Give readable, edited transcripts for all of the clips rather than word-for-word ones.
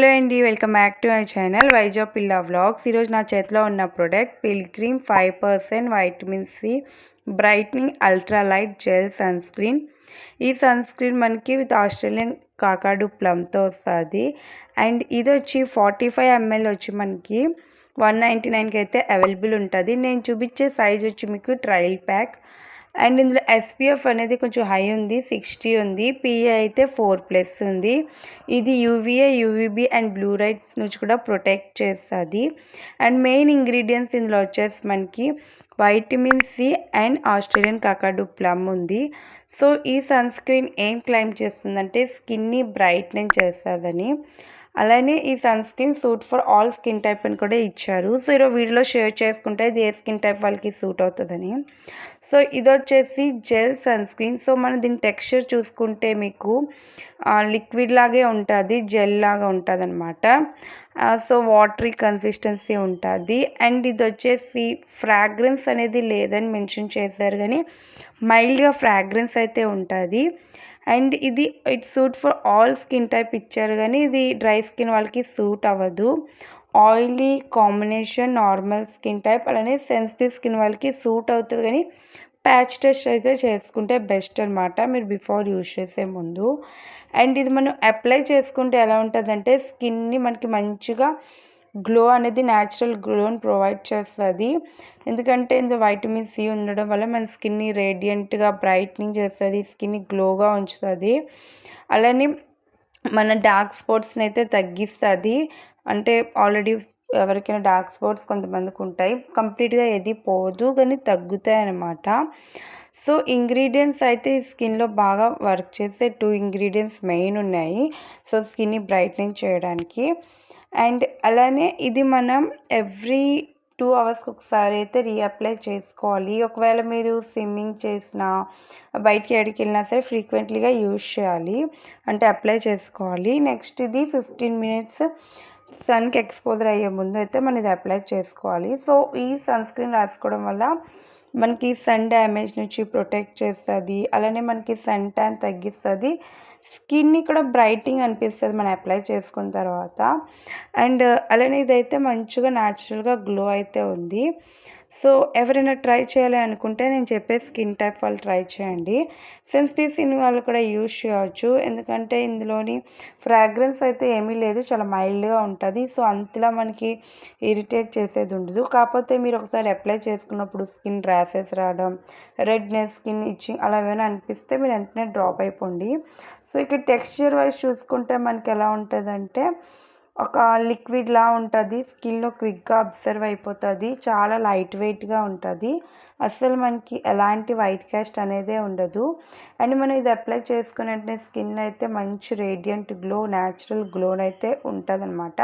Hello అండి, welcome back to my channel Vizag పిల్లా vlogs. ఈరోజు నా చేతిలో ఉన్న product Pilgrim 5% vitamin C brightening ultra light gel sunscreen. ఈ సన్ స్క్రీన్ మనకి విత్ ఆస్ట్రేలియన్ కాకాడు ప్లమ్తో వస్తుంది. అండ్ ఇది వచ్చి 45 ml వచ్చి మనకి 199కి అయితే అవైలబుల్ ఉంటుంది. నేను చూపించే సైజ్ వచ్చి మీకు ట్రయల్ ప్యాక్. అండ్ ఇందులో ఎస్పీఎఫ్ అనేది కొంచెం హై ఉంది, 60 ఉంది. పిఏ అయితే 4+ ఉంది. ఇది UVA, UVB and blue lights నుంచి కూడా ప్రొటెక్ట్ చేస్తుంది. అండ్ మెయిన్ ఇంగ్రీడియంట్స్ ఇందులో వచ్చేసి మనకి vitamin C and Australian Kakadu plum ఉంది. సో ఈ సన్ స్క్రీన్ ఏం క్లెయిమ్ చేస్తుందంటే స్కిన్ని బ్రైట్నింగ్ చేస్తుందని. అలానే ఈ sunscreen suit for all skin type అని కూడా ఇచ్చారు. సో ఈరోజు వీడియోలో షేర్ చేసుకుంటే ఇది ఏ స్కిన్ టైప్ వాళ్ళకి సూట్ అవుతుందని. సో ఇది వచ్చేసి జెల్ సన్ స్క్రీన్. సో మనం దీని టెక్స్చర్ చూసుకుంటే మీకు లిక్విడ్ లాగే ఉంటుంది, జెల్ లాగా ఉంటుంది అనమాట. సో వాటరీ కన్సిస్టెన్సీ ఉంటుంది. అండ్ ఇది వచ్చేసి ఫ్రాగ్రెన్స్ అనేది లేదని మెన్షన్ చేశారు, కానీ మైల్డ్గా ఫ్రాగ్రెన్స్ అయితే ఉంటుంది. అండ్ ఇది it suit for all skin type ఇచ్చారు, కానీ ఇది డ్రై స్కిన్ వాళ్ళకి సూట్ అవ్వదు. Oily combination, normal skin type, అలానే సెన్సిటివ్ స్కిన్ వాళ్ళకి సూట్ అవుతుంది. కానీ ప్యాచ్ టెస్ట్ అయితే చేసుకుంటే బెస్ట్ అనమాట మీరు బిఫోర్ యూజ్ చేసే ముందు. అండ్ ఇది మనం అప్లై చేసుకుంటే ఎలా ఉంటుందంటే స్కిన్ని మనకి మంచిగా గ్లో అనేది న్యాచురల్ గ్లోని ప్రొవైడ్ చేస్తుంది. ఎందుకంటే ఇందులో వైటమిన్ సి ఉండడం వల్ల మన స్కిన్ని రేడియంట్గా బ్రైట్నింగ్ చేస్తుంది, స్కిన్ని గ్లోగా ఉంచుతుంది. అలానే మన డార్క్ స్పాట్స్ని అయితే తగ్గిస్తుంది. అంటే ఆల్రెడీ ఎవరికైనా డార్క్ స్పాట్స్ కొంతమందికి ఉంటాయి, కంప్లీట్గా ఏది పోదు కానీ తగ్గుతాయి అన్నమాట. సో ఇంగ్రీడియంట్స్ అయితే ఈ స్కిన్లో బాగా వర్క్ చేసే 2 ఇంగ్రీడియంట్స్ మెయిన్ ఉన్నాయి, సో స్కిన్ని బ్రైట్నింగ్ చేయడానికి. అండ్ అలానే ఇది మనం ఎవ్రీ 2 అవర్స్కి ఒకసారి అయితే రీఅప్లై చేసుకోవాలి. ఒకవేళ మీరు స్విమ్మింగ్ చేసినా, బయటికి ఎక్కడికి వెళ్ళినా సరే ఫ్రీక్వెంట్లీగా యూజ్ చేయాలి, అంటే అప్లై చేసుకోవాలి. నెక్స్ట్ ఇది 15 minutes సన్కి ఎక్స్పోజర్ అయ్యే ముందు అయితే మనం ఇది అప్లై చేసుకోవాలి. సో ఈ సన్ స్క్రీన్ రాసుకోవడం వల్ల మనకి సన్ డ్యామేజ్ నుంచి ప్రొటెక్ట్ చేస్తుంది. అలానే మనకి సన్ ట్యాన్ తగ్గిస్తుంది, స్కిన్ని కూడా బ్రైటింగ్ అనిపిస్తుంది మనం అప్లై చేసుకున్న తర్వాత. అండ్ అలానే ఇదైతే మంచిగా న్యాచురల్గా గ్లో అయితే ఉంది. సో ఎవరైనా ట్రై చేయాలి అనుకుంటే నేను చెప్పే స్కిన్ టైప్ వాళ్ళు ట్రై చేయండి. సెన్సిటివ్ స్కిన్ వాళ్ళు కూడా యూజ్ చేయవచ్చు, ఎందుకంటే ఇందులోని ఫ్రాగ్రెన్స్ అయితే ఏమీ లేదు, చాలా మైల్డ్గా ఉంటుంది. సో అంతలా మనకి ఇరిటేట్ చేసేది ఉండదు. కాకపోతే మీరు ఒకసారి అప్లై చేసుకున్నప్పుడు స్కిన్ ర్యాషెస్ రావడం, రెడ్నెస్, స్కిన్ ఇచ్చింగ్ అలా ఏమైనా అనిపిస్తే మీరు వెంటనే డ్రాప్ అయిపోండి. సో ఇక్కడ టెక్స్చర్ వైజ్ చూసుకుంటే మనకి ఎలా ఉంటుందంటే ఒక లిక్విడ్లా ఉంటుంది, స్కిన్లో క్విక్గా అబ్జర్వ్ అయిపోతుంది, చాలా లైట్ వెయిట్గా ఉంటుంది, అస్సలు మనకి ఎలాంటి వైట్ కాస్ట్ అనేదే ఉండదు. అండ్ మనం ఇది అప్లై చేసుకునే వెంటనే స్కిన్ అయితే మంచి రేడియంట్ గ్లో, న్యాచురల్ గ్లోన్ అయితే ఉంటుంది అనమాట.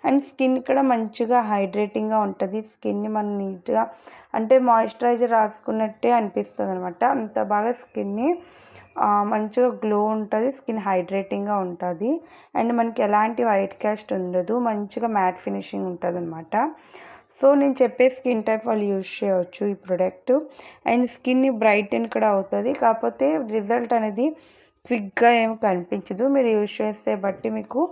అండ్ స్కిన్ కూడా మంచిగా హైడ్రేటింగ్గా ఉంటుంది. స్కిన్ని మనం నీట్గా అంటే మాయిశ్చరైజర్ రాసుకున్నట్టే అనిపిస్తుంది అనమాట, అంత బాగా స్కిన్ని మంచిగా గ్లో ఉంటుంది, స్కిన్ హైడ్రేటింగ్గా ఉంటుంది. అండ్ మనకి ఎలాంటి వైట్ కాస్ట్ ఉండదు, మంచిగా మ్యాట్ ఫినిషింగ్ ఉంటుంది అనమాట. సో నేను చెప్పే స్కిన్ టైప్ వాళ్ళు యూజ్ చేయవచ్చు ఈ ప్రోడక్ట్. అండ్ స్కిన్ని బ్రైటన్ కూడా అవుతుంది, కాకపోతే రిజల్ట్ అనేది క్విక్గా ఏమి కనిపించదు. మీరు యూజ్ చేస్తే బట్టి మీకు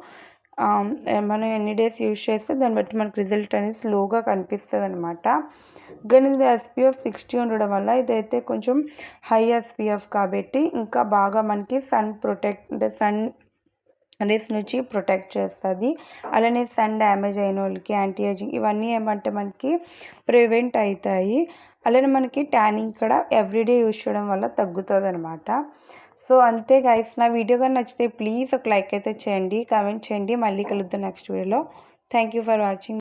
మనం ఎన్ని డేస్ యూజ్ చేస్తే దాన్ని బట్టి మనకు రిజల్ట్ అనేది స్లోగా కనిపిస్తుంది అనమాట. కానీ ఇది ఎస్పీఎఫ్ 60 ఉండడం వల్ల ఇదైతే కొంచెం హై ఎస్పీఎఫ్ కాబట్టి ఇంకా బాగా మనకి సన్ రేస్ నుంచి ప్రొటెక్ట్ చేస్తుంది. అలానే సన్ డ్యామేజ్ అయిన వాళ్ళకి యాంటీ ఏజింగ్ ఇవన్నీ ఏమంటే మనకి ప్రివెంట్ అవుతాయి. అలానే మనకి ట్యానింగ్ కూడా ఎవ్రీడే యూజ్ చేయడం వల్ల తగ్గుతుంది అనమాట. సో అంతే గైస్, నా వీడియో కానీ నచ్చితే ప్లీజ్ ఒక లైక్ అయితే చేయండి, కామెంట్ చేయండి. మళ్ళీ కలుద్దాం నెక్స్ట్ వీడియోలో. Thank you for watching.